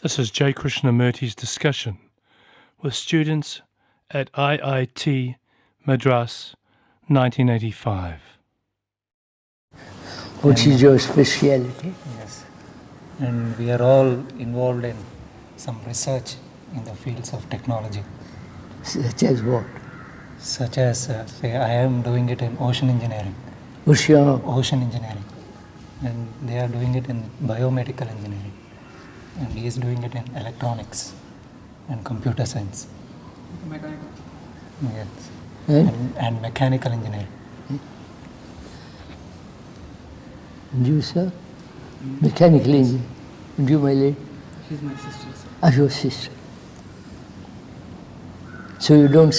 This is J. Krishnamurti's discussion with students at IIT Madras, 1985. What is your speciality? Yes, and we are all involved in some research in the fields of technology. Such as what? Such as, say, I am doing it in ocean engineering. Ocean engineering. And they are doing it in biomedical engineering. And he is doing it in electronics and computer science. Mechanical. Yes. And mechanical engineering. And you, sir? Mechanical engineering. And you, my lady? She's my sister, sir. Ah, your sister. So you don't,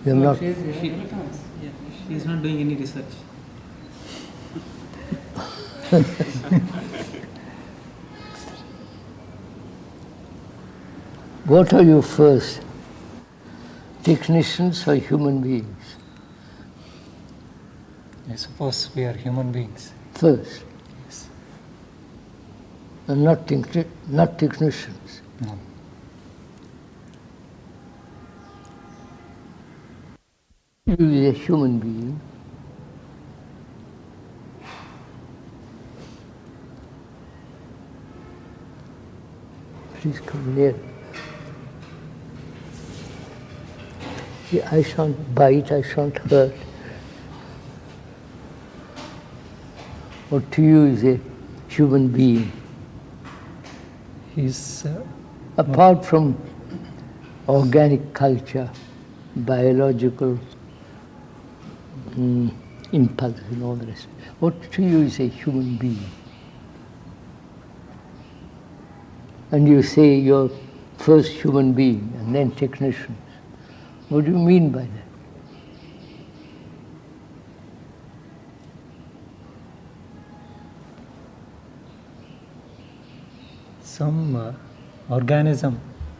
you're not... She's not doing any research. What are you first? Technicians or human beings? I suppose we are human beings. First. Yes. And not technicians. No. You are a human being. Please come near. I shan't bite, I shan't hurt. What to you is a human being? He's... Apart from organic culture, biological impulse and all the rest, what to you is a human being? And you say you're first human being and then technicians. What do you mean by that? some organism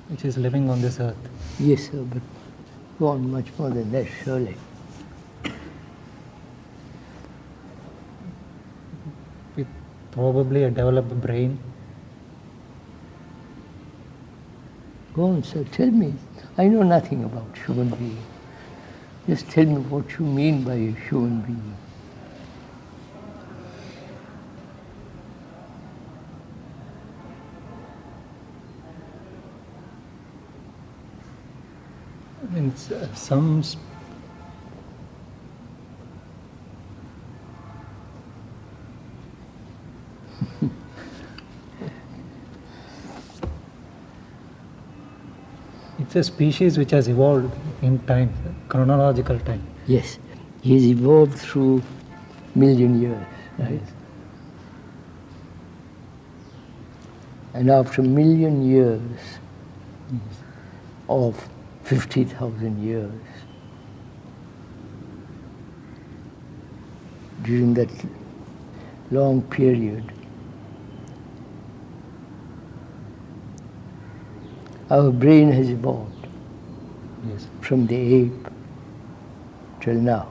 which is living on this earth. Yes, sir, but go on much more than that, surely. With probably a developed brain. Go on, sir, tell me. I know nothing about human being. Just tell me what you mean by a human being. Means some it's a species which has evolved in time, chronological time. Yes, he has evolved through million years, right? Yes. And after million years Yes. of 50,000 years, during that long period, our brain has evolved Yes. from the ape till now.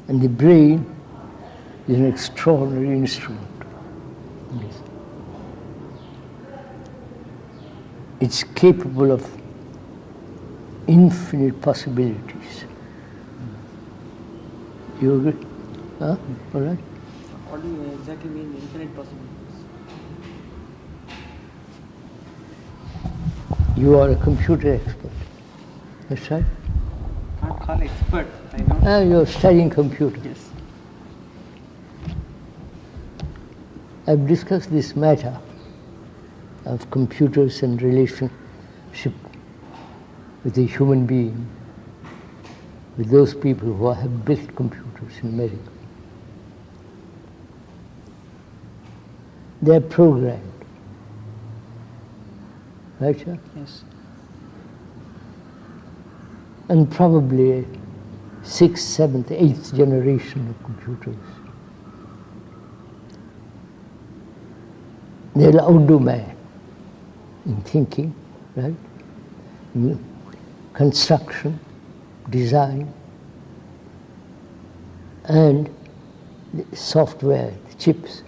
And the brain is an extraordinary instrument. Yes. It's capable of infinite possibilities. You agree? Huh? All right? What do you exactly mean infinite possibilities? You are a computer expert. That's right? Can't call expert. I know. You're studying computer. Yes. I've discussed this matter of computers and relationship with a human being, with those people who have built computers in America. They're programmed. Right, sir? Yes. And probably a 6th, 7th, 8th generation of computers. They'll outdo man in thinking, right? In construction, design, and the software, the chips,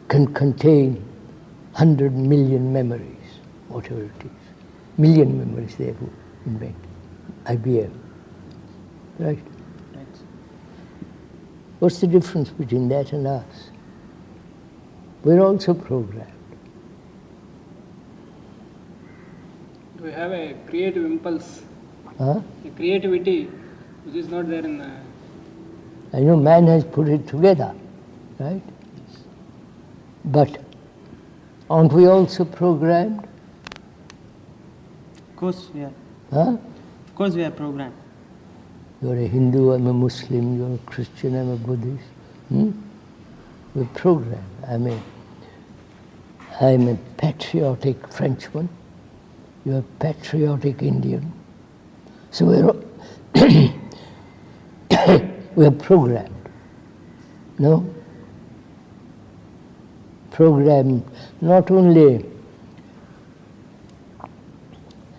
can contain 100 million memories, whatever it is. Million memories they will invent. IBM. Right? Right. What's the difference between that and us? We're also programmed. We have a creative impulse, Huh? a creativity which is not there in I know man has put it together, right? But aren't we also programmed? Of course, we are. Huh? Of course, we are programmed. You're a Hindu, I'm a Muslim, you're a Christian, I'm a Buddhist. We're programmed. I'm a patriotic Frenchman, you're a patriotic Indian. So we're programmed. No? Programmed not only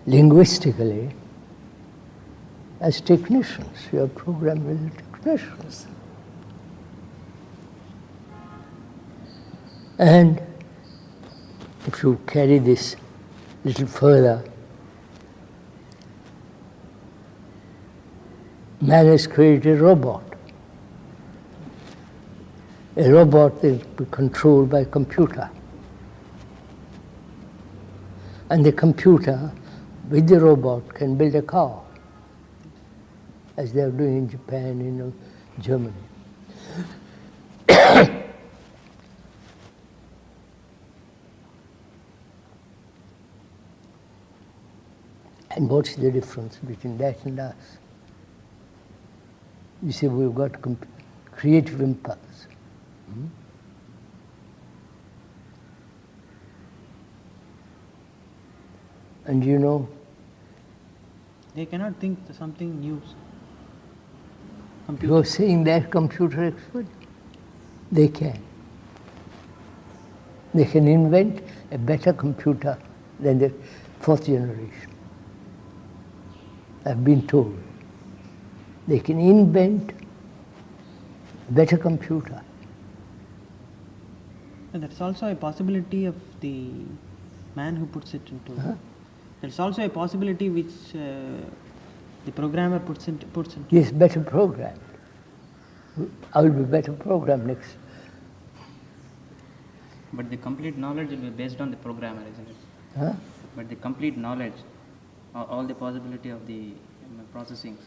linguistically, as technicians. You are programmed as technicians. And if you carry this a little further, man has created a robot. A robot that will be controlled by a computer. And the computer, with the robot, can build a car, as they are doing in Japan, Germany. And what's the difference between that and us? You see, we've got creative impulse. And They cannot think something new. you're saying that computer expert? They can. They can invent a better computer than the fourth generation. I've been told. They can invent a better computer. And that's also a possibility of the man who puts it into. Huh? There's also a possibility which the programmer puts into. Yes, better programmed. I will be better programmed next. But the complete knowledge will be based on the programmer, isn't it? Huh? But the complete knowledge, all the possibility of the processing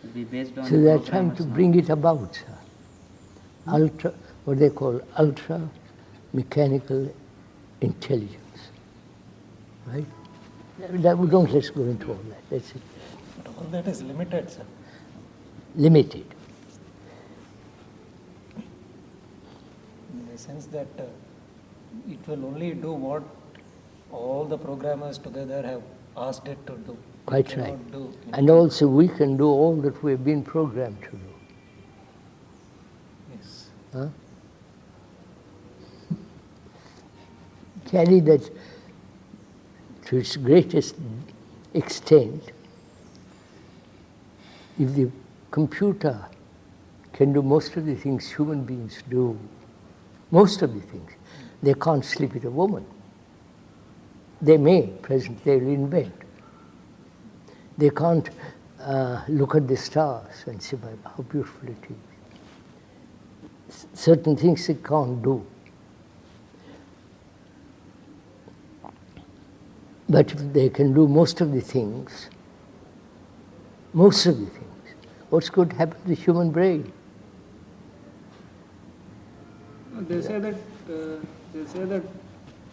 will be based on So the they are trying to programmer's bring it about, sir. What they call ultra mechanical intelligence. Right? Let's go into all that. That's it. But all that is limited, sir. Limited. In the sense that it will only do what all the programmers together have asked it to do. Quite It cannot right. do And also we can do all that we have been programmed to do. Yes. Huh? Carry that to its greatest extent. If the computer can do most of the things human beings do, most of the things, they can't sleep with a woman. They may, presently they will invent. They can't look at the stars and say, how beautiful it is. Certain things they can't do. But if they can do most of the things, what's going to happen to the human brain? They say that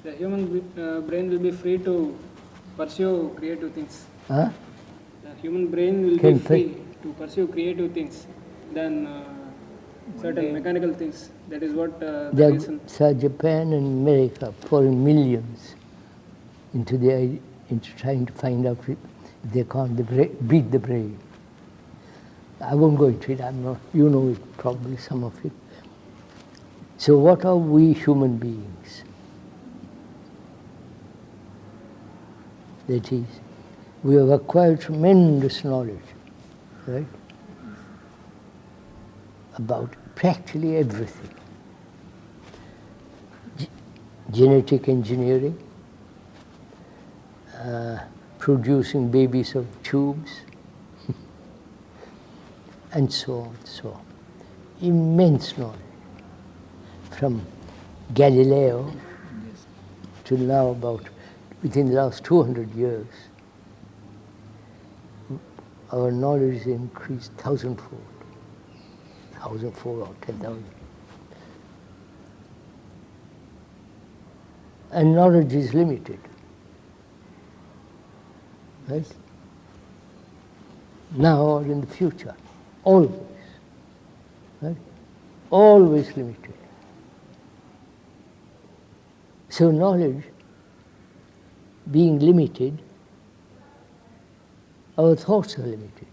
the human brain will be free to pursue creative things. Huh? The human brain will Can be free to pursue creative things than certain mechanical things. That is what the reason. So Japan and America pouring millions into trying to find out if they can't beat the brain. I won't go into it. I'm not. You know it probably, some of it. So what are we human beings? That is, we have acquired tremendous knowledge, right? about practically everything. Genetic engineering, producing babies of tubes, and so on, so on. Immense knowledge. From Galileo to now about, within the last 200 years, our knowledge has increased thousandfold or 10,000. And knowledge is limited, right? Now or in the future, always, right? Always limited. So knowledge being limited, our thoughts are limited.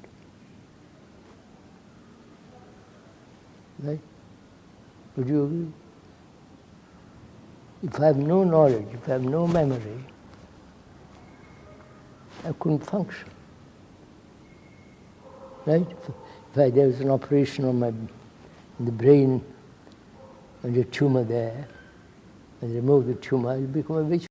Right? Would you agree? If I have no knowledge, if I have no memory, I couldn't function. Right? If there was an operation on in the brain and a tumor there, and remove the tumor, I'll become a vegetable.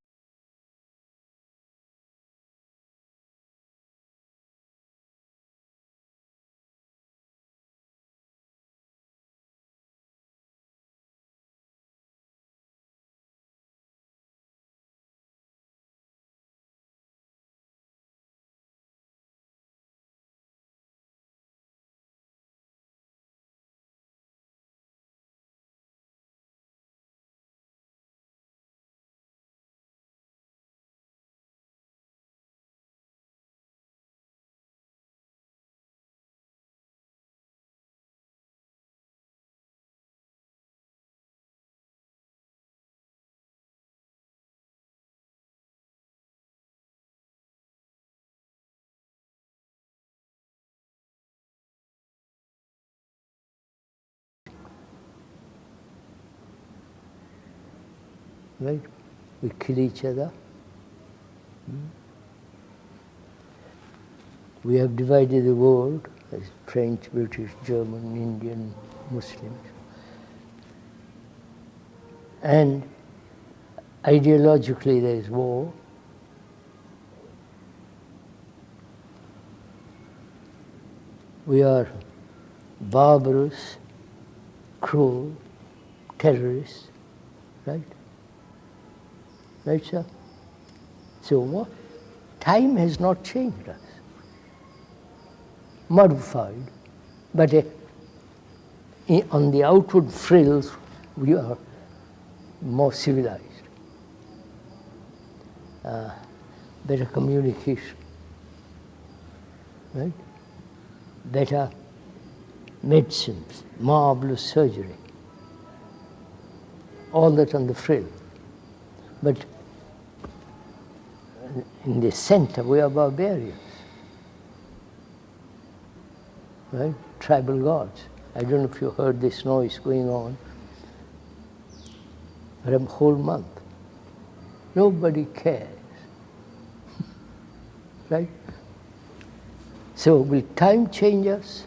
Right? We kill each other. We have divided the world as French, British, German, Indian, Muslims. And ideologically there is war. We are barbarous, cruel, terrorists, right? Right, sir? So what? Time has not changed us. Modified, but on the outward frills, we are more civilized. Better communication, right? Better medicines, marvelous surgery. All that on the frill. But in the center, we are barbarians. Right? Tribal gods. I don't know if you heard this noise going on for a whole month. Nobody cares. Right? So will time change us?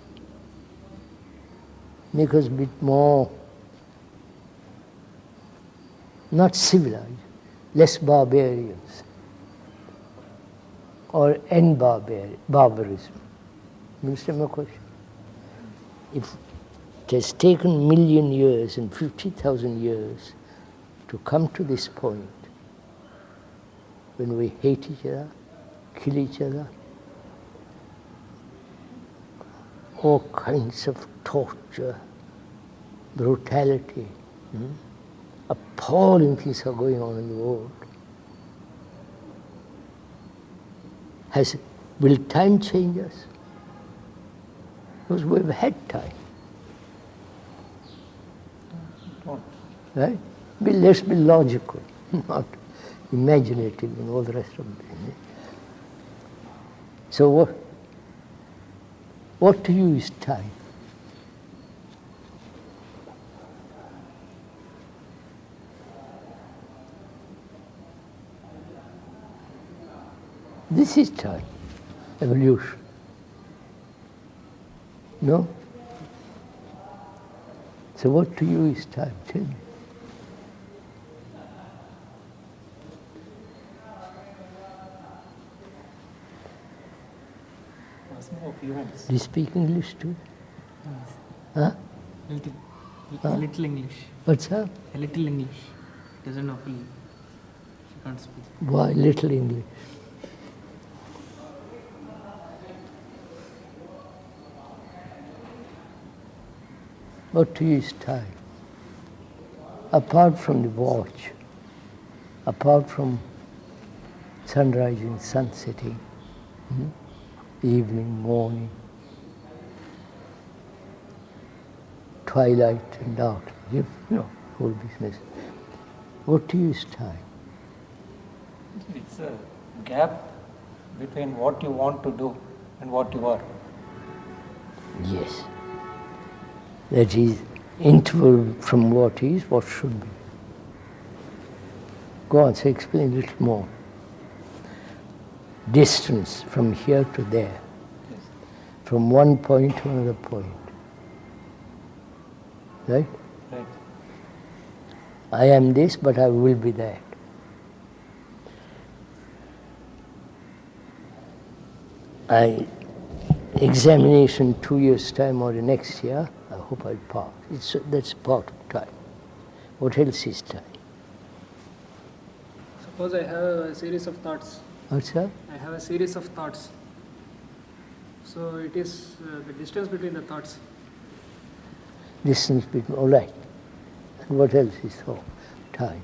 Make us a bit more, not civilized, less barbarians, or end barbarism? You understand my question? If it has taken 1,000,000 years and 50,000 years to come to this point, when we hate each other, kill each other, all kinds of torture, brutality, appalling things are going on in the world. Will time change us? Because we've had time. Right? Let's be logical, not imaginative and all the rest of it. So what to you is time? This is time, evolution. No? So what to you is time? Tell me. Do you speak English too? Huh? Little, Huh? little English. What's that? A little English. Doesn't know fully. She can't speak. Why little English? What to you is time? Apart from the watch, apart from sun rising, sun setting, evening, morning, twilight and dark, you know, whole business. What to you is time? It's a gap between what you want to do and what you are. Yes. That is interval from what is, what should be. Go on, so explain a little more. Distance from here to there. Yes. From one point to another point. Right? Right. I am this, but I will be that. Examination 2 years' time or the next year, I hope I'll pass. That's part of time. What else is time? Suppose I have a series of thoughts. What's that? I have a series of thoughts. So it is the distance between the thoughts. Distance between, all right. And what else is so? Time.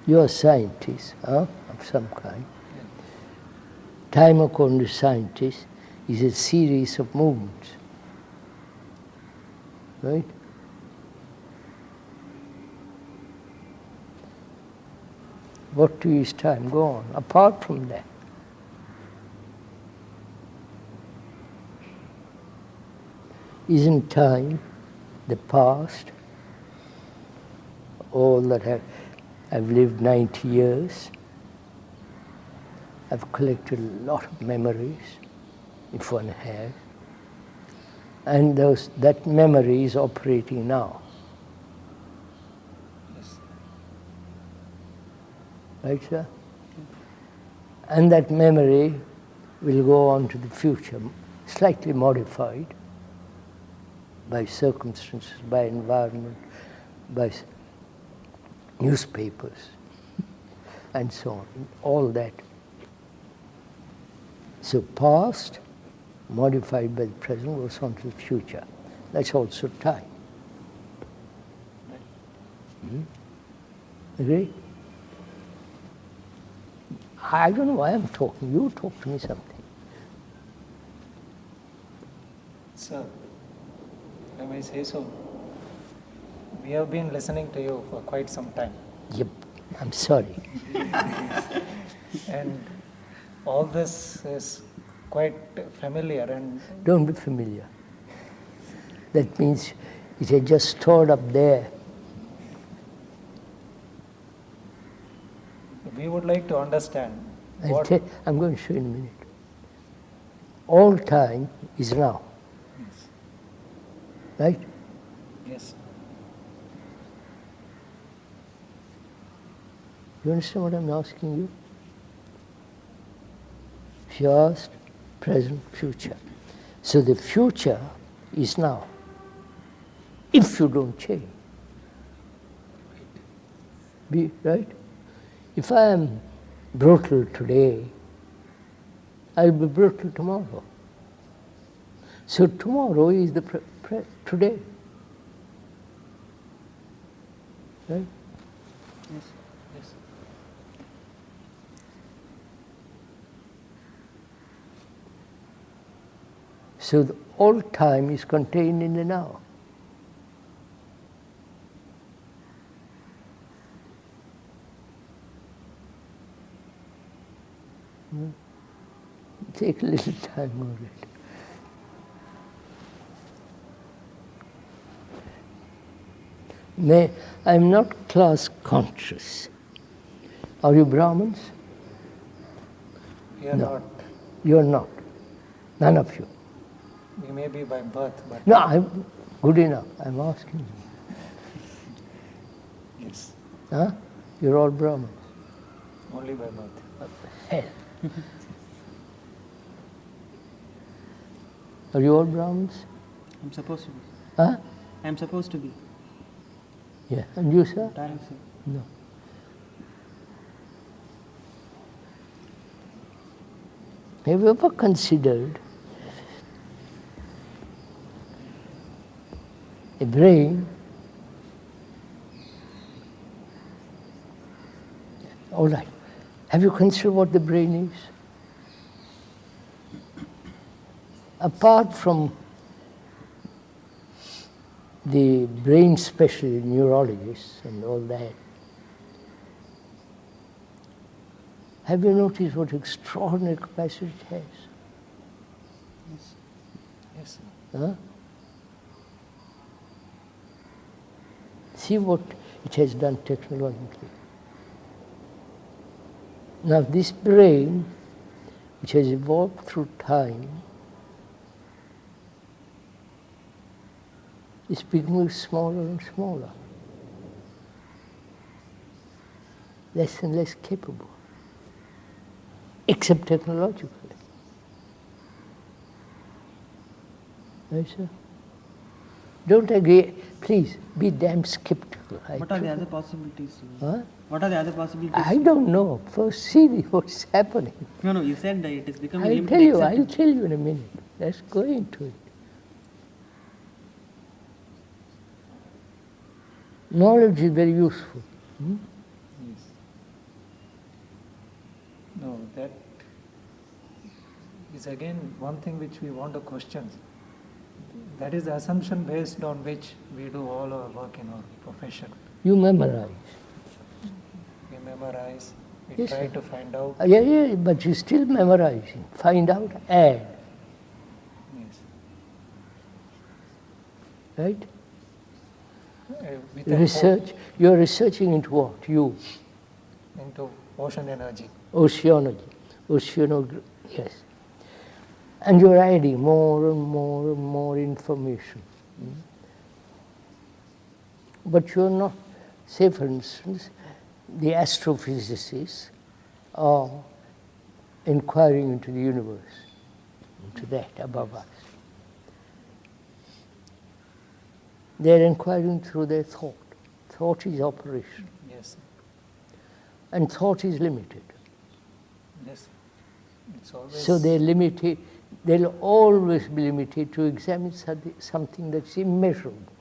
You're a scientist, of some kind. Time, according to scientists, is a series of movements. Right? What to you is time? Go on. Apart from that. Isn't time the past? All that I've lived 90 years. I've collected a lot of memories, if one has. And that memory is operating now. Yes. Right, sir? And that memory will go on to the future, slightly modified by circumstances, by environment, by newspapers, and so on, all that. So past, modified by the present, goes on to the future. That's also time. Agree? I don't know why I'm talking. You talk to me something. Sir, if I may say so, we have been listening to you for quite some time. Yep, I'm sorry. And all this is quite familiar and Don't be familiar. That means it had just stored up there. we would like to understand what... I'm going to show you in a minute. All time is now. Yes. Right? Yes. You understand what I'm asking you? Past, present, future. So the future is now, if you don't change. Right? If I am brutal today, I'll be brutal tomorrow. So tomorrow is the today. Right? Yes. Yes. So all time is contained in the now. Take a little time on it. I'm not class conscious. Are you Brahmins? We are No. not. You are not. None of you. We may be by birth, but... No, Good enough, I'm asking you. Yes, Huh? You're all Brahmins. only by birth. Hell. Are you all Brahmins? I'm supposed to be. Huh? I'm supposed to be. Yeah. And you, sir? Darling, sir. No. Have you ever considered a brain? All right. Have you considered what the brain is? Apart from the brain specialist, neurologists and all that, have you noticed what extraordinary capacity it has? Yes. Yes, sir. Huh? See what it has done technologically. Now this brain, which has evolved through time, is becoming smaller and smaller, less and less capable, except technologically. Right, sir? Don't agree. Please, be damn skeptical. What are the other possibilities? Huh? What are the other possibilities? I don't know. First, see what's happening. No, you said that it is becoming I'll limited. tell you. except- I'll tell you in a minute. Let's go into it. Knowledge is very useful. Yes. No, that is again one thing which we want to question. That is the assumption based on which we do all our work in our profession. You memorize. We memorize, we Yes, try sir. to find out. Yeah, but you're still memorizing. Find out, add. Yes. Right? With a Research. You're researching into what? You. into ocean energy. Oceanography. Yes. And you're adding more and more and more information. But you're not, say for instance, the astrophysicists are inquiring into the universe, into that above us. They're inquiring through their thought. Thought is operation, Yes. and thought is limited. Yes. It's always So they're limited, they'll always be limited to examine something that's immeasurable.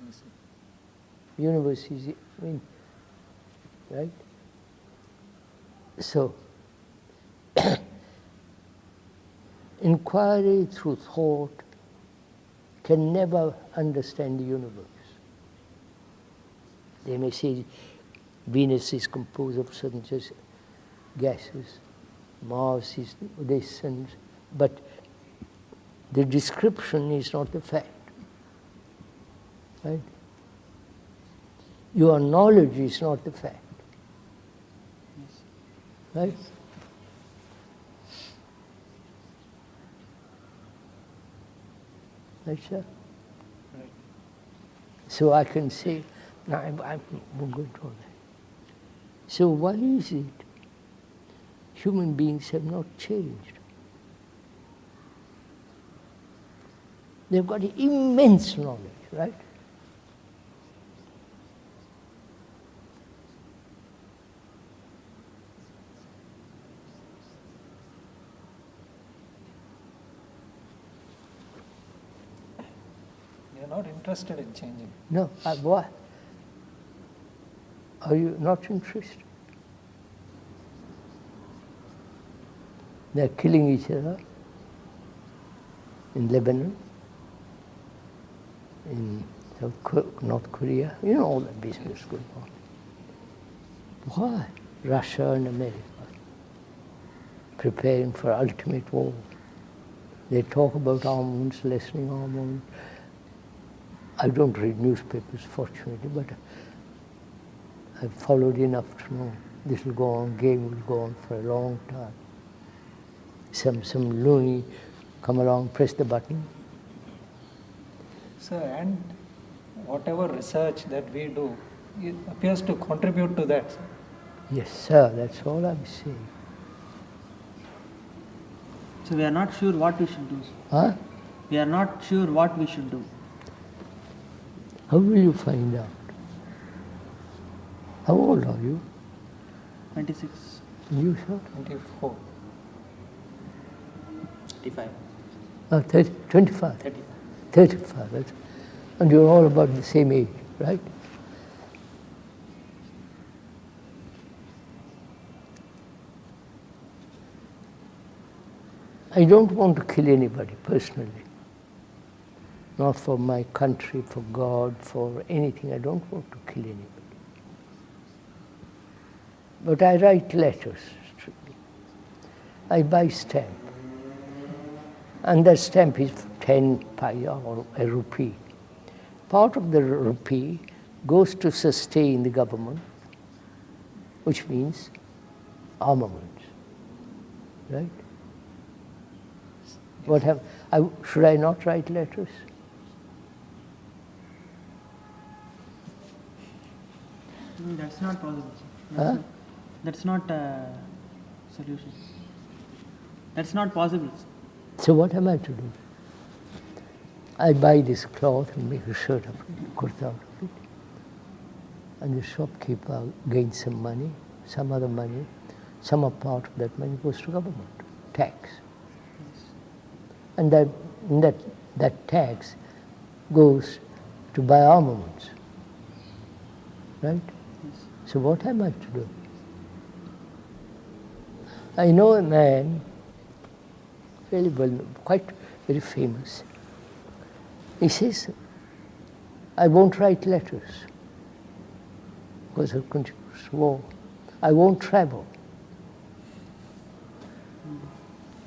Yes. Universe is, I mean, right? So, inquiry through thought can never understand the universe. They may say Venus is composed of certain just gases, Mars is this, but the description is not the fact. Right? Your knowledge is not the fact. Right? Right, sir? Right. So I can say, no, I'm going to all that. So why is it human beings have not changed? They've got immense knowledge, right? They are not interested in changing. No, why? Are you not interested? They're killing each other in Lebanon, in North Korea. You know all that business going on. Why? Russia and America preparing for ultimate war. They talk about armaments, lessening armaments. I don't read newspapers, fortunately, but I've followed enough to know this will go on, game will go on for a long time. Some loony come along, press the button. So, and whatever research that we do, it appears to contribute to that. Sir. Yes, sir, that's all I'm saying. So we are not sure what we should do. Huh? We are not sure what we should do. How will you find out? How old are you? 26. You, sir? 24. 35. 30, 25? 35. 35, that's, and you're all about the same age, right? I don't want to kill anybody personally. Not for my country, for God, for anything. I don't want to kill anybody. But I write letters. I buy stamp. And that stamp is 10 paisa or a rupee. Part of the rupee goes to sustain the government, which means armaments, right? What have should I not write letters? That's not possible. Huh? That's not a solution. That's not possible. So what am I to do? I buy this cloth and make a shirt of it, kurta out of it. And the shopkeeper gains some money, some other money. Some of part of that money goes to government, tax. And that tax goes to buy armaments, right? So what am I to do? I know a man, very well, quite very famous. He says, I won't write letters because of continuous war. I won't travel.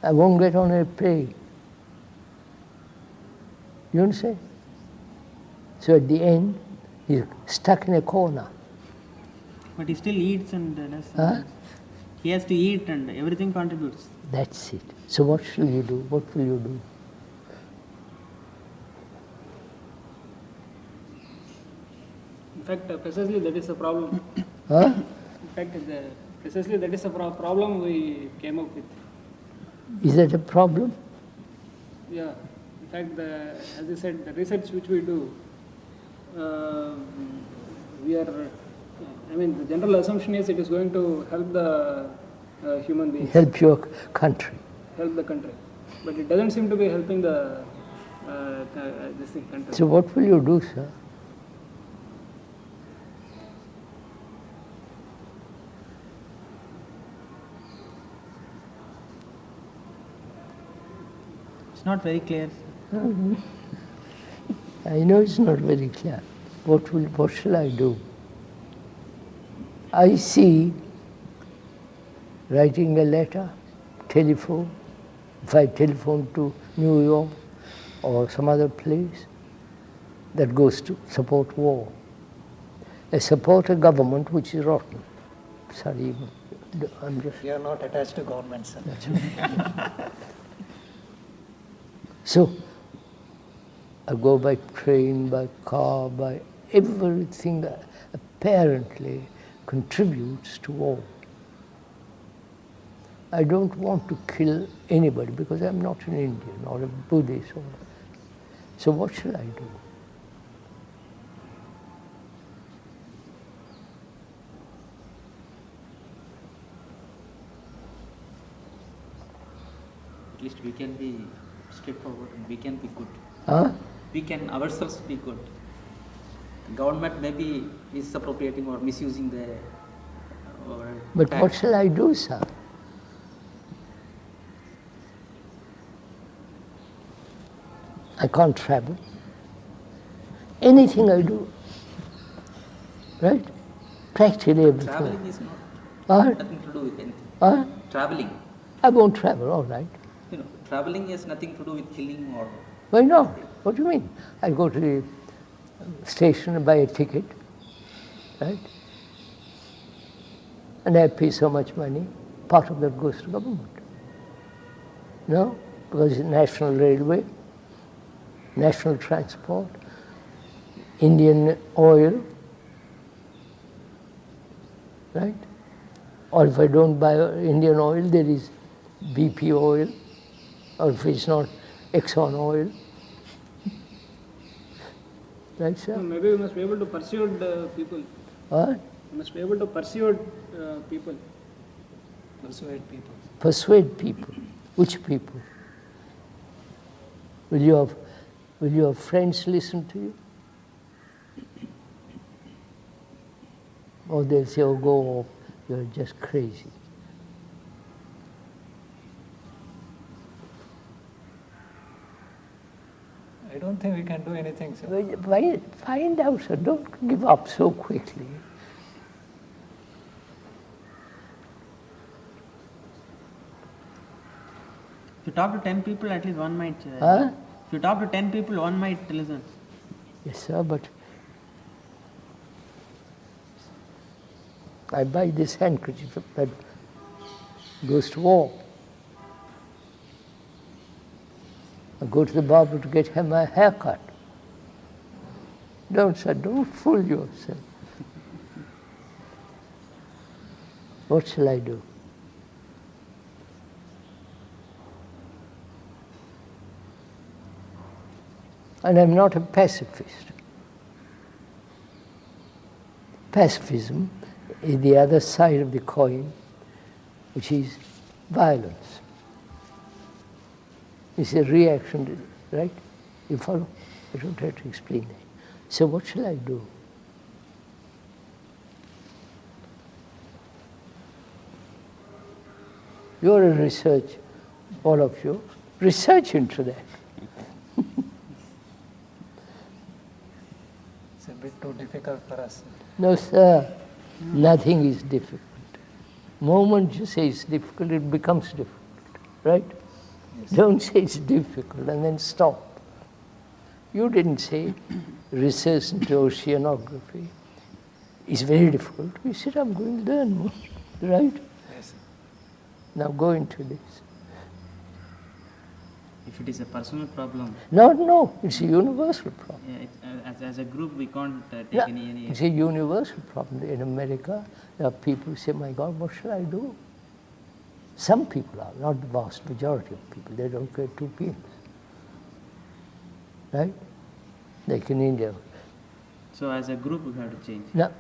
I won't get on a plane. You understand? So at the end, he's stuck in a corner. But he still eats and does. Huh? He has to eat and everything contributes. That's it. So what shall you do? What will you do? In fact, precisely that is the problem. Huh? In fact, precisely that is the problem we came up with. Is that a problem? Yeah. In fact, as I said, the research which we do, we are. I mean, the general assumption is it is going to help the human beings. Help your country. Help the country, but it doesn't seem to be helping the this thing, country. So what will you do, sir? It's not very clear. I know it's not very clear. What shall I do? I see writing a letter, telephone, if I telephone to New York or some other place, that goes to support war. I support a government which is rotten. Sorry, I'm just... You are not attached to government, sir. That's right. So, I go by train, by car, by everything that apparently contributes to war. I don't want to kill anybody because I'm not an Indian or a Buddhist. So what shall I do? At least we can be straightforward and we can be good. Huh? We can ourselves be good. The government maybe is appropriating or misusing the. But what shall I do, sir? I can't travel. Anything I do, right? Practically everything. Traveling is not nothing to do with anything. Traveling. I won't travel, all right. You know, traveling has nothing to do with killing or. Why not? What do you mean? I go to the station and buy a ticket, right? And I pay so much money, part of that goes to government. No? because it's national railway, national transport, Indian oil, right? Or if I don't buy Indian oil, there is BP oil, or if it's not Exxon oil. Right, sir? Maybe we must be able to persuade people. What? We must be able to persuade people. Persuade people. Persuade people. Which people? Will your friends listen to you? Or they'll say, oh, go off, you're just crazy. I don't think we can do anything, sir. Find out, sir. Don't give up so quickly. If you talk to 10 people, at least one might. Huh? If you talk to 10 people, one might listen. Yes, sir, but I buy this handkerchief that goes to war. I go to the barber to get my hair cut. Don't, sir, don't fool yourself. What shall I do? And I'm not a pacifist. Pacifism is the other side of the coin, which is violence. It's a reaction, to, right? You follow? I don't have to explain that. So what shall I do? You're a researcher, all of you. Research into that. It's a bit too difficult for us. No, sir. Nothing is difficult. Moment you say it's difficult, it becomes difficult, right? Yes. Don't say it's difficult and then stop. You didn't say research into oceanography is very difficult. You said, I'm going to learn more, right? Yes, sir. Now go into this. If it is a personal problem, No, it's a universal problem. yeah, as a group we can't take No, any. it's a universal problem. In America, there are people who say, my God, what shall I do? Some people are, not the vast majority of people. They don't care two peanuts. Right? Like in India. So as a group we have to change. Now,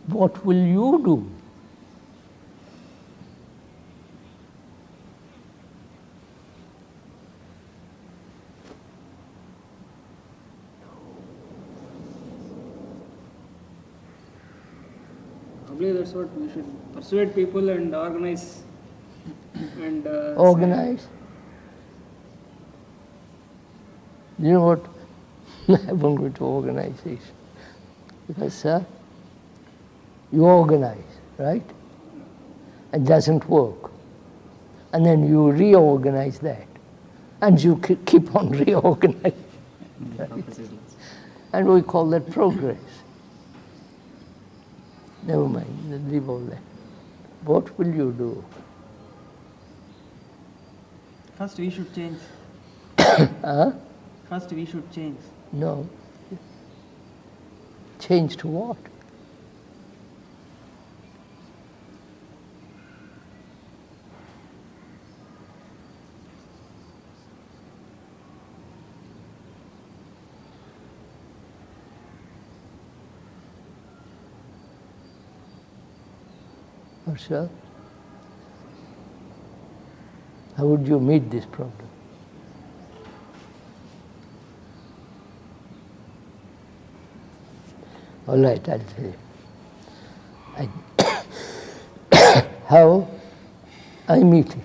what will you do? Probably that's what we should persuade people and organize. And Organize? You know what? I won't go to organization. Because, sir, you organize, right? It doesn't work. And then you reorganize that. And you keep on reorganizing. The purpose is less. And we call that progress. Never mind, leave all that. What will you do? First, we should change. Huh? First, we should change. No. Change to what? Or sir? How would you meet this problem? All right, I'll tell you. How I meet it,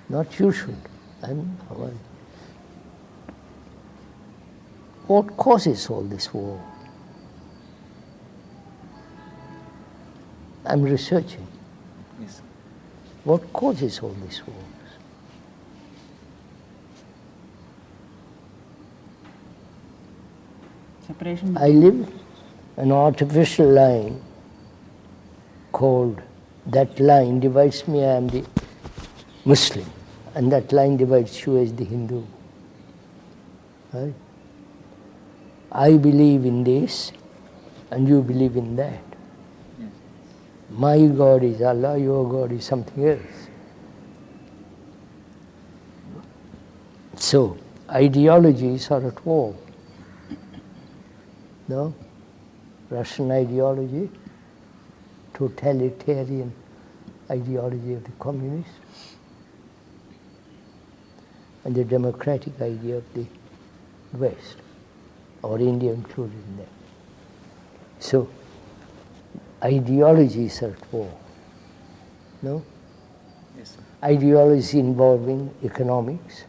not you should. What causes all this war? I'm researching. Yes. What causes all these wars? Separation. I live an artificial line called, that line divides me, I am the Muslim. and that line divides you as the Hindu. Right? I believe in this, and you believe in that. My God is Allah, your God is something else. So, ideologies are at war. No? Russian ideology, totalitarian ideology of the communists, and the democratic idea of the West, or India included in that. So, ideologies are at war. No? Yes, sir. Ideology involving economics,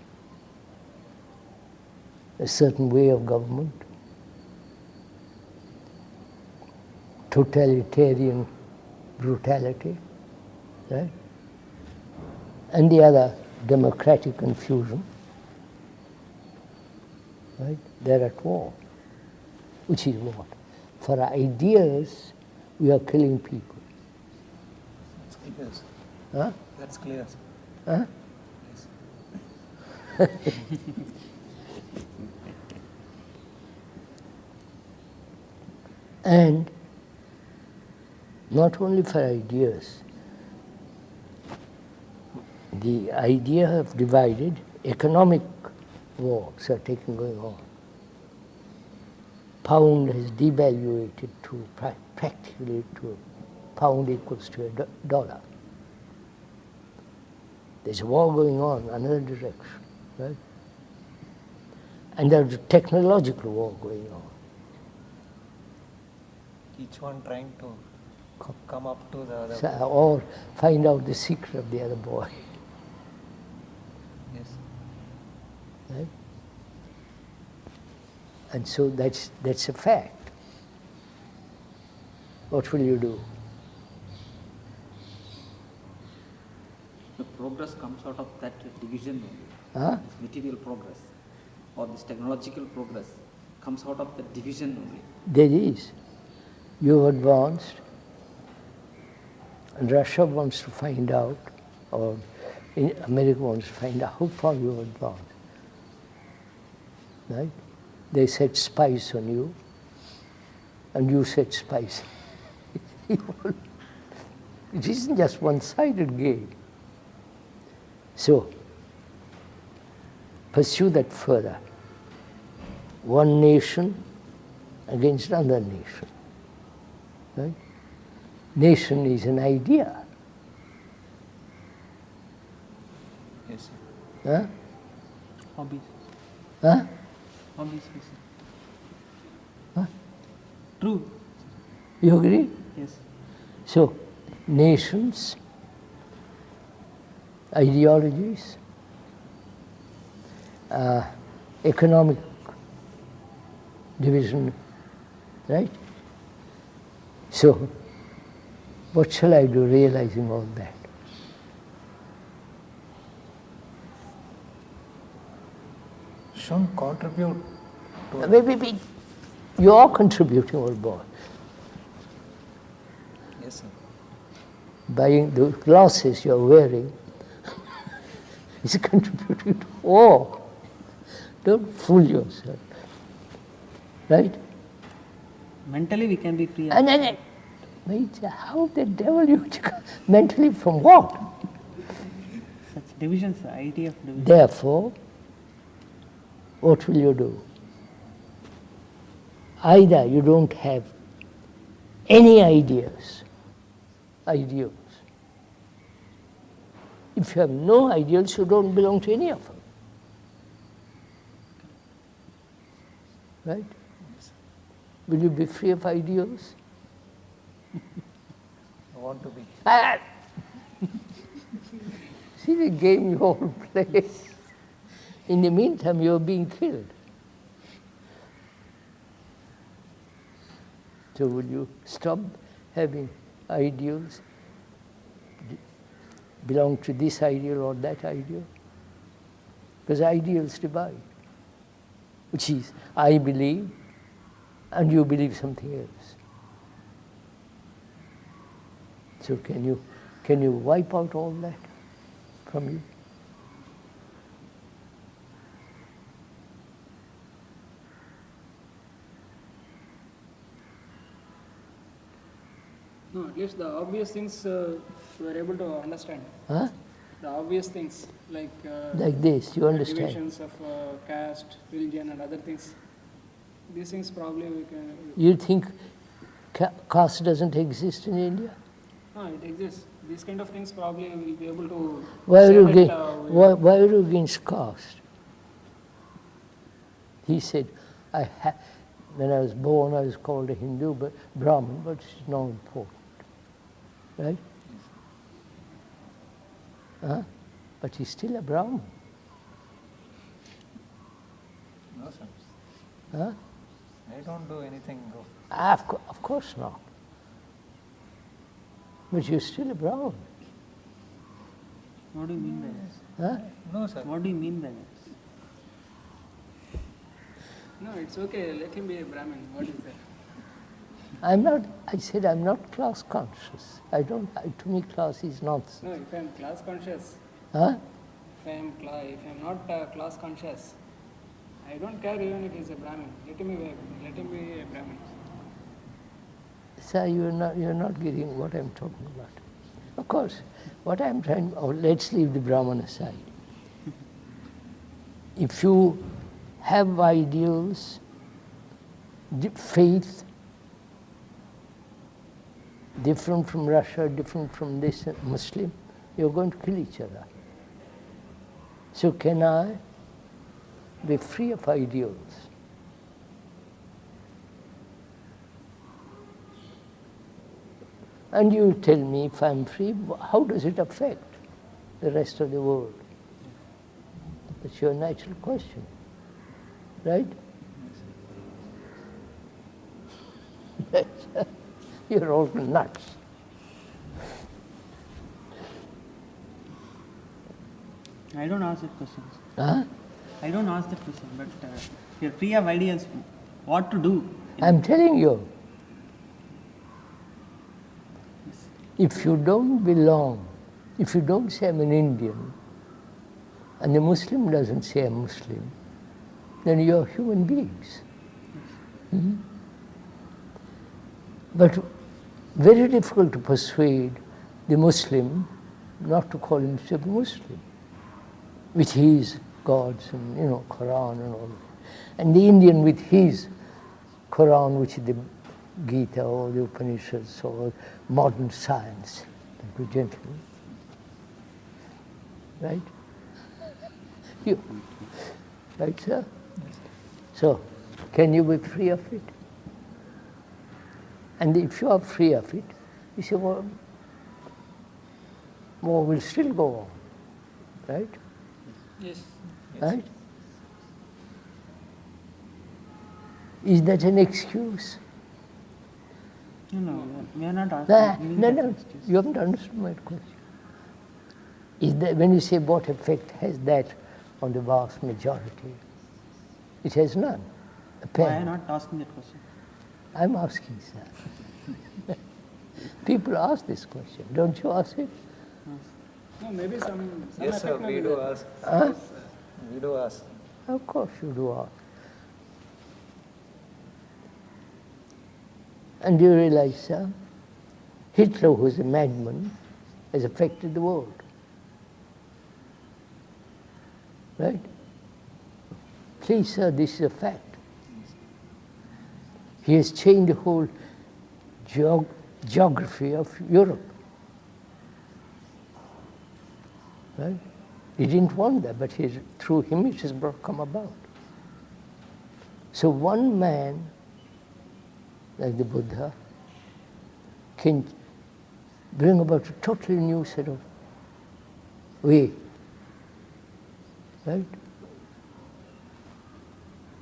a certain way of government, totalitarian brutality, right? And the other, democratic confusion, right? They're at war, which is what? For ideas, we are killing people. That's clear, sir. Huh? That's clear, sir. Huh? Yes. And not only for ideas, the idea of divided economic wars are going on. Pound has devaluated to practically to a pound equals to a dollar. There's a war going on, another direction, right? And there's a technological war going on. Each one trying to come up to the other. So, or find out the secret of the other boy. Yes. Right? And so that's a fact. What will you do? The progress comes out of that division only. Huh? This material progress or this technological progress comes out of the division only. There is. You've advanced, and Russia wants to find out, or America wants to find out how far you've advanced. Right? They set spies on you, and you set spies. It isn't just one-sided game. So, pursue that further. One nation against another nation. Right? Nation is an idea. Yes, sir. Huh? Hobbies. Huh? Hobbies. Yes. Huh? True. You agree? Yes. So, nations, ideologies, economic division, right? So, what shall I do realizing all that? Shouldn't contribute to Maybe you are contributing, old boy. Yes, sir. Buying the glasses you're wearing is contributing to war. Don't fool yourself. Right? Mentally we can be free. And then, wait, how the devil you mentally from what? Such divisions, the idea of division. Therefore, what will you do? Either you don't have any ideals. If you have no ideals, you don't belong to any of them. Right? Will you be free of ideals? I want to be. See the game you all play. In the meantime, you're being killed. So will you stop having ideals, belong to this ideal or that ideal? Because ideals divide, which is, I believe, and you believe something else. So can you wipe out all that from you? No, at least the obvious things we are able to understand. Huh? The obvious things like Like this, you understand? divisions of caste, religion, and other things. These things probably we can. You think caste doesn't exist in India? No, it exists. These kind of things probably we'll be able to. Why are say you, that, why are you against caste? He said, when I was born, I was called a Hindu, but Brahmin, but it's not important. Right? Huh? But he's still a Brahmin. No, sir. Huh? I don't do anything wrong. Of course not. But you're still a Brahmin. What do you mean by this? Huh? No, sir. What do you mean by this? No, it's okay. Let him be a Brahmin. What is that? I said I'm not class conscious. To me class is nonsense. No, if I am class conscious, Huh? if I am not class conscious, I don't care even if he's a Brahmin. Let him be a Brahmin. Sir, you're not getting what I'm talking about. Of course, what I'm trying, let's leave the Brahman aside. If you have ideals, faith, different from Russia, different from this Muslim, you're going to kill each other. So can I be free of ideals? And you tell me, if I'm free, how does it affect the rest of the world? That's your natural question, right? You're all nuts. I don't ask that question. Huh? I don't ask that question, but you're free of ideas. What to do? I'm telling you, if you don't belong, if you don't say I'm an Indian, and the Muslim doesn't say I'm Muslim, then you're human beings. Mhm. But very difficult to persuade the Muslim not to call himself Muslim, with his gods and Quran and all that. And the Indian with his Quran, which is the Gita or the Upanishads or modern science, the good gentleman. Right? You. Right, sir? So, can you be free of it? And if you are free of it, you say, well, war will still go on. Right? Yes. Right? Is that an excuse? No, we are not asking. No, you haven't understood my question. Is that, when you say what effect has that on the vast majority, it has none. Why are you not asking that question? I'm asking, sir. People ask this question. Don't you ask it? No, maybe some Yes, sir, effect may we be do there. ask. Huh? We do ask. Of course you do ask. And do you realize, sir, Hitler, who was a madman, has affected the world. Right? Please, sir, this is a fact. He has changed the whole geography of Europe. Right? He didn't want that, but through him it has come about. So one man, like the Buddha, can bring about a totally new set of way. Right?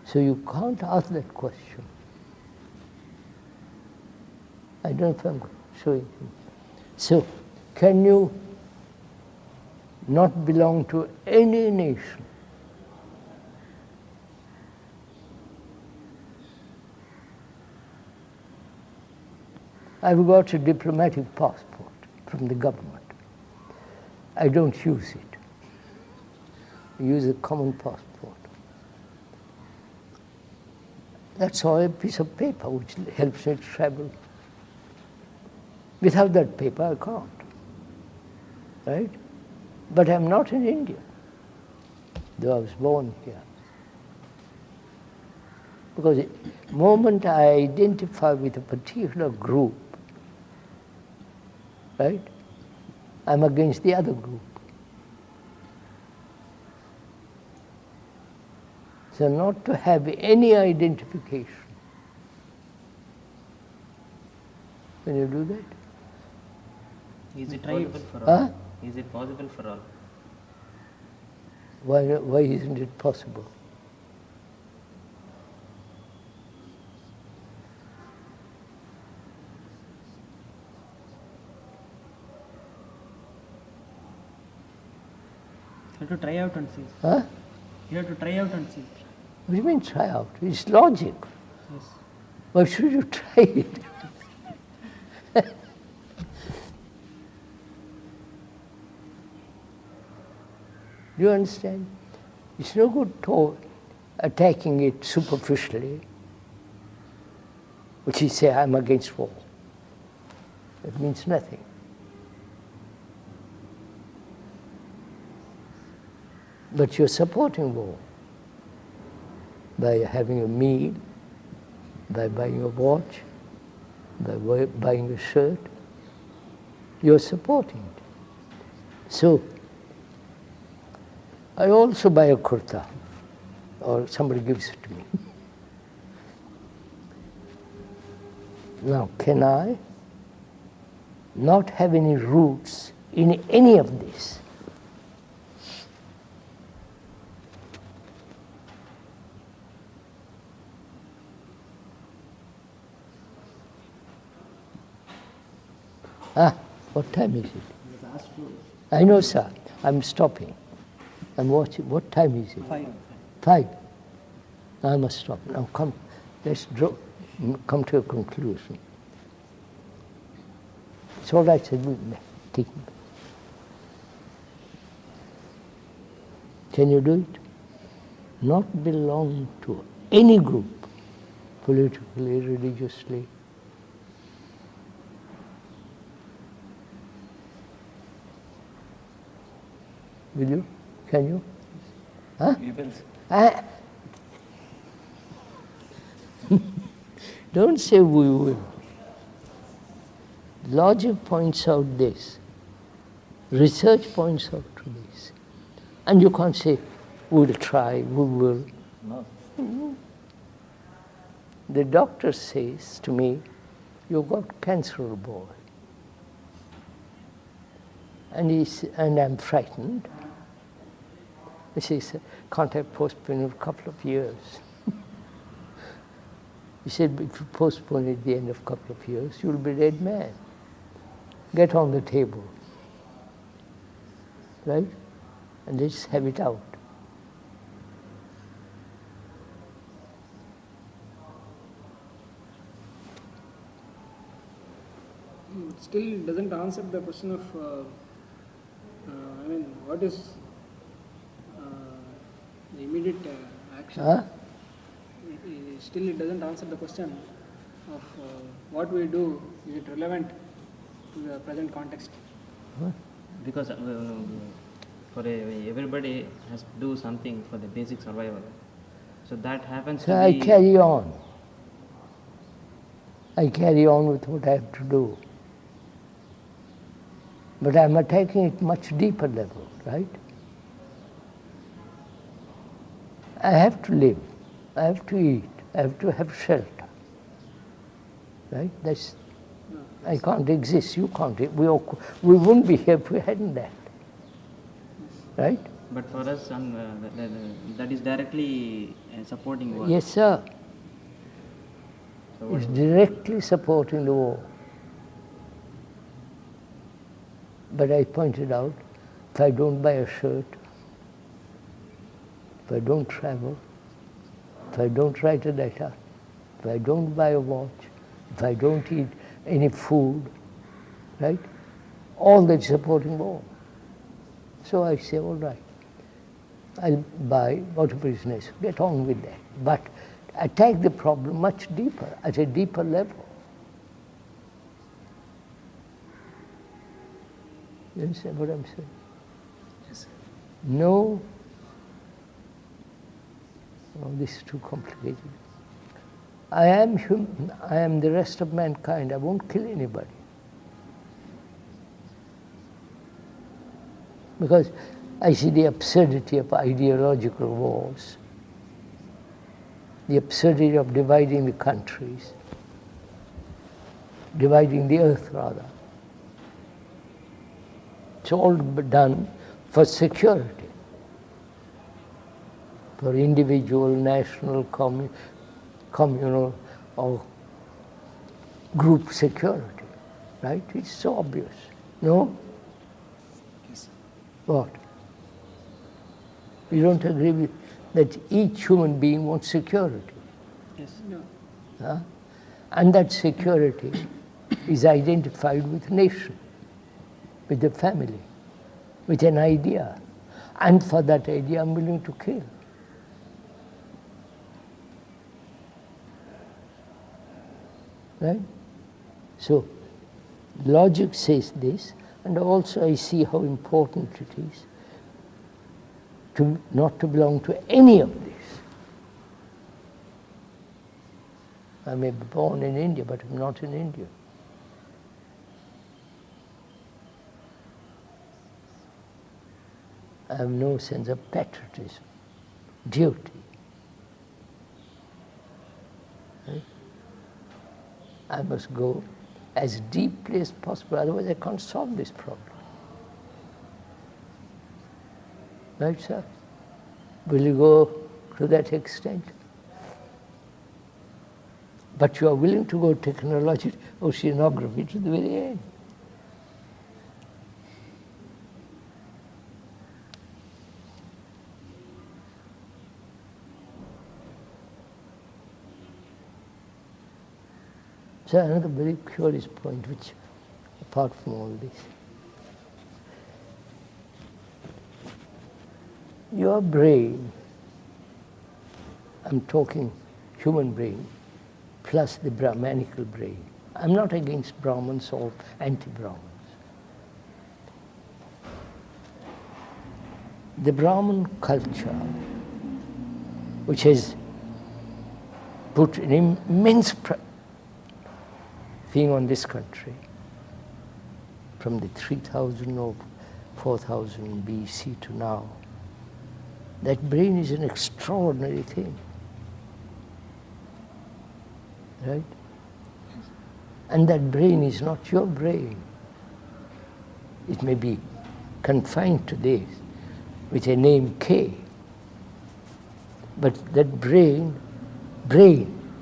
So you can't ask that question. I don't know if I'm showing you. So, can you not belong to any nation? I've got a diplomatic passport from the government. I don't use it. I use a common passport. That's all, a piece of paper which helps me to travel. Without that paper, I can't. Right? But I'm not an Indian, though I was born here. Because the moment I identify with a particular group, right, I'm against the other group. So not to have any identification. Can you do that? Is it Try it. possible for Huh? all? Is it possible for all? Why isn't it possible? You have to try out and see. Huh? You have to try out and see. What do you mean try out? It's logic. Yes. Why should you try it? Do you understand? It's no good attacking it superficially, which is say, I'm against war. That means nothing. But you're supporting war by having a meal, by buying a watch, by buying a shirt. You're supporting it. So, I also buy a kurta, or somebody gives it to me. Now, can I not have any roots in any of this? What time is it? I know, sir. I'm stopping. I'm watching. What time is it? 5. 5. I must stop. Now come, let's come to a conclusion. It's all right, sir. Can you do it? Not belong to any group, politically, religiously. Will you? Can you? Huh? Don't say we will. Logic points out this. Research points out to this. And you can't say, we'll try, we will. No. The doctor says to me, you've got cancer, boy. And I'm frightened. He says, can't I postpone it a couple of years? He said, if you postpone it at the end of a couple of years, you'll be a dead man. Get on the table. Right? And let's have it out. Still doesn't answer the question of, what is the immediate action? Huh? Still it doesn't answer the question of what we do, is it relevant to the present context? What? Because everybody has to do something for the basic survival. So that happens So to I be... carry on. I carry on with what I have to do. But I'm attacking it much deeper level, right? I have to live. I have to eat. I have to have shelter. Right? I can't exist. You can't. We wouldn't be here if we hadn't that. Right? But for us, that is directly supporting war. Yes, sir. So It's directly supporting the war. But I pointed out, if I don't buy a shirt, if I don't travel, if I don't write a letter, if I don't buy a watch, if I don't eat any food, right? All that's supporting war. So I say, all right, I'll buy whatever is necessary, get on with that. But attack the problem much deeper, at a deeper level. You understand what I'm saying? Yes, sir. No. Oh, this is too complicated. I am human. I am the rest of mankind. I won't kill anybody. Because I see the absurdity of ideological wars, the absurdity of dividing the countries, dividing the earth rather. It's all done for security, for individual, national, communal or group security, right? It's so obvious. No? Yes, sir. What? You don't agree with that each human being wants security. Yes. No. Huh? And that security is identified with nation, with the family, with an idea. And for that idea, I'm willing to kill. Right? So, logic says this, and also I see how important it is to not to belong to any of this. I may be born in India, but I'm not in India. I have no sense of patriotism, duty. Right? I must go as deeply as possible, otherwise I can't solve this problem. Right, sir? Will you go to that extent? But you are willing to go technology, oceanography to the very end. So another very curious point, which, apart from all this, your brain, I'm talking human brain, plus the Brahmanical brain. I'm not against Brahmins or anti-Brahmins. The Brahmin culture, which has put an immense thing on this country, from the 3000 or 4000 BC to now, that brain is an extraordinary thing. Right? And that brain is not your brain. It may be confined to this with a name K, but that brain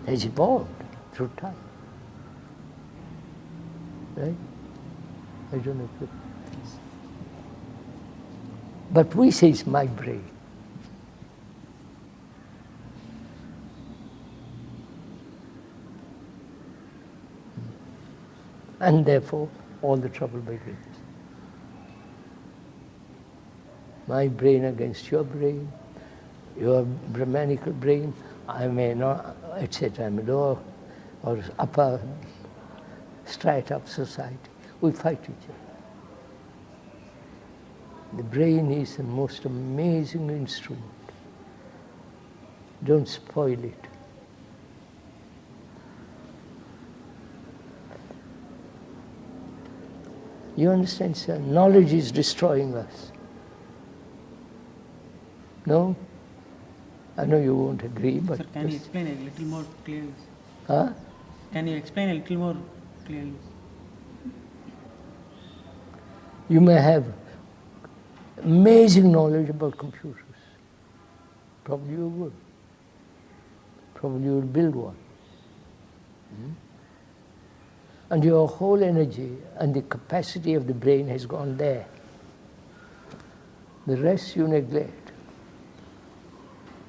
has evolved through time. Right? I don't know if you... But we say it's my brain. And therefore, all the trouble begins. My brain against your brain, your Brahmanical brain, I may not, etc. I'm lower or upper strata of society. We fight each other. The brain is the most amazing instrument. Don't spoil it. You understand, sir? Knowledge is destroying us. No? I know you won't agree, but... Sir, can you explain a little more clearly? Huh? Can you explain a little more clearly? You may have amazing knowledge about computers. Probably you would. Probably you would build one. And your whole energy and the capacity of the brain has gone there. The rest you neglect.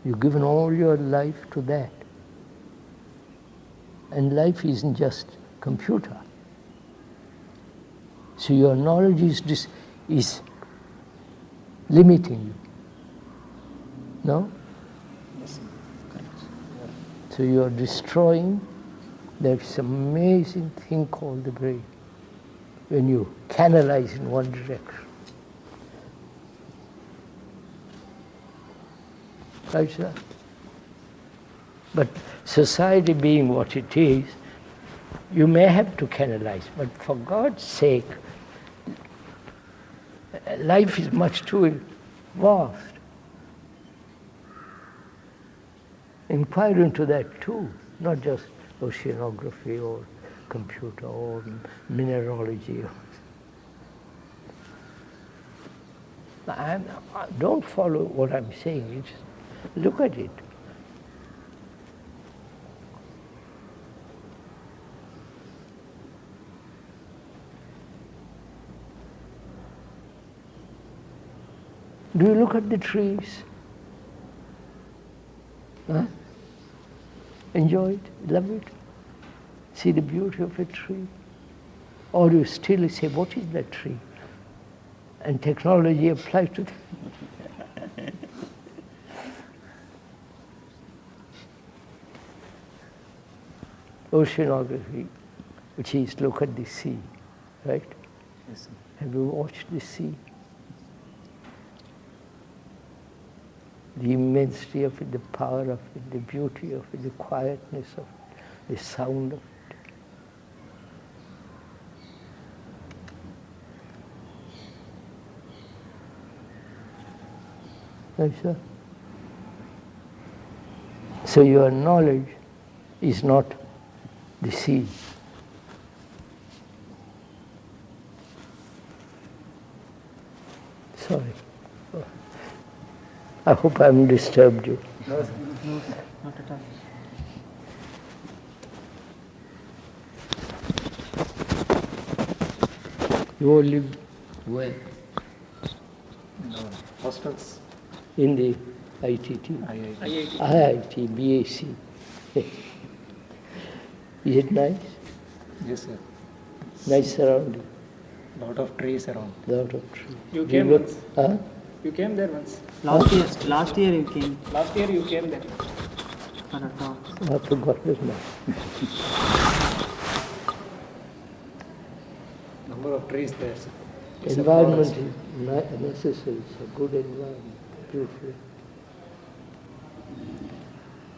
You've given all your life to that. And life isn't just computer. So your knowledge is limiting you. No? Yes, correct. So you are destroying that amazing thing called the brain. when you canalize in one direction. Right, sir? But society being what it is, you may have to canalize, but for God's sake, life is much too vast. Inquire into that too, not just oceanography or computer or mineralogy. Don't follow what I'm saying, just look at it. Do you look at the trees? Huh? Enjoy it, love it, see the beauty of a tree? Or you still say, what is that tree? And technology applies to that. Oceanography, which is look at the sea, right? Yes, sir. Have you watched the sea? The immensity of it, the power of it, the beauty of it, the quietness of it, the sound of it. Right, sir? So your knowledge is not the sea. Sorry. I hope I haven't disturbed you. No, not at all. You all live where? No, hostels. In the ITT? IIT. IIT, BAC. Is it nice? Yes, sir. Nice surrounding, Lot of trees around. lot of trees. You Do came look- once. Huh? You came there once. Last year you came Last year you came there. for a talk. I forgot his name. Number of trees there, sir. It's a Environment forest. is necessary, it's a good environment, beautiful.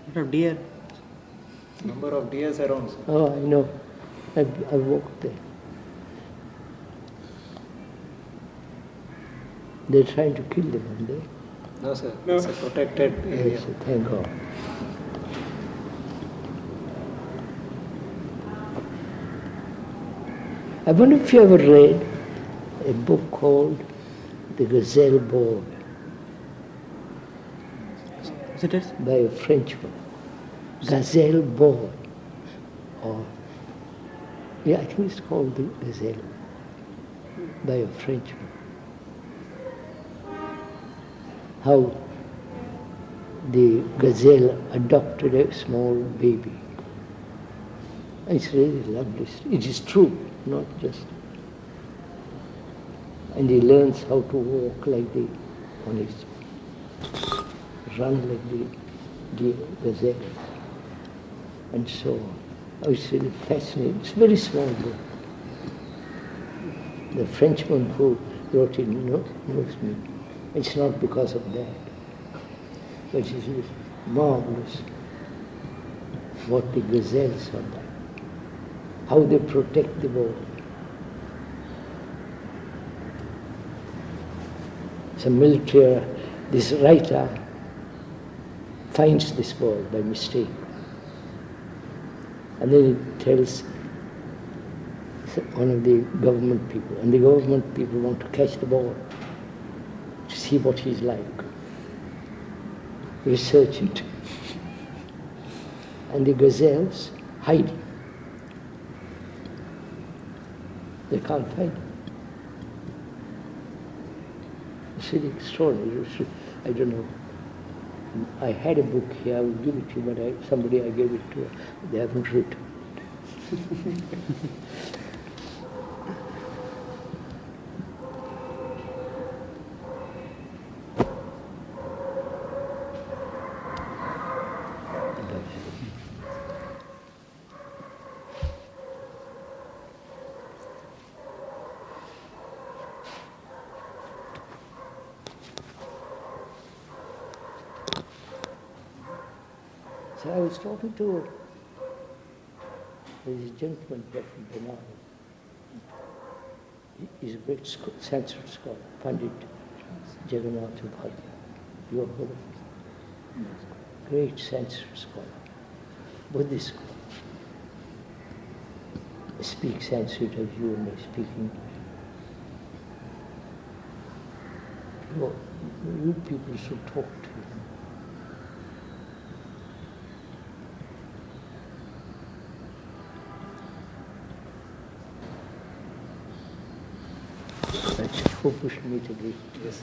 Lot of deer. Number of deers around, sir. Oh, I know. I walked there. They're trying to kill them, aren't they? No, sir. No. It's a protected area. Yes, thank God. I wonder if you ever read a book called The Gazelle Boy Is it? by a Frenchman. Gazelle Boy. Or, yeah, I think it's called The Gazelle by a Frenchman. How the gazelle adopted a small baby. It's really lovely. It is true, not just. And he learns how to walk like the, on his, run like the gazelle, and so on. Oh, it's really fascinating. It's a very small book. The Frenchman who wrote it knows me. It's not because of that, but it's really marvelous what the gazelles are like, how they protect the ball. Some military, this writer finds this ball by mistake, and then he tells one of the government people, and the government people want to catch the ball, to see what he's like, research it. And the gazelles hide. They can't find him. It's really extraordinary. I don't know. I had a book here, I will give it to you, but somebody I gave it to, they haven't written. So I was talking to this gentleman here from Benares. He's a great Sanskrit scholar, Pandit Jagannath Upadhyaya. You have heard of him? Great Sanskrit scholar, Buddhist scholar. Speak Sanskrit as you and I speak English. You people should talk to him. I hope we should meet again. Yes.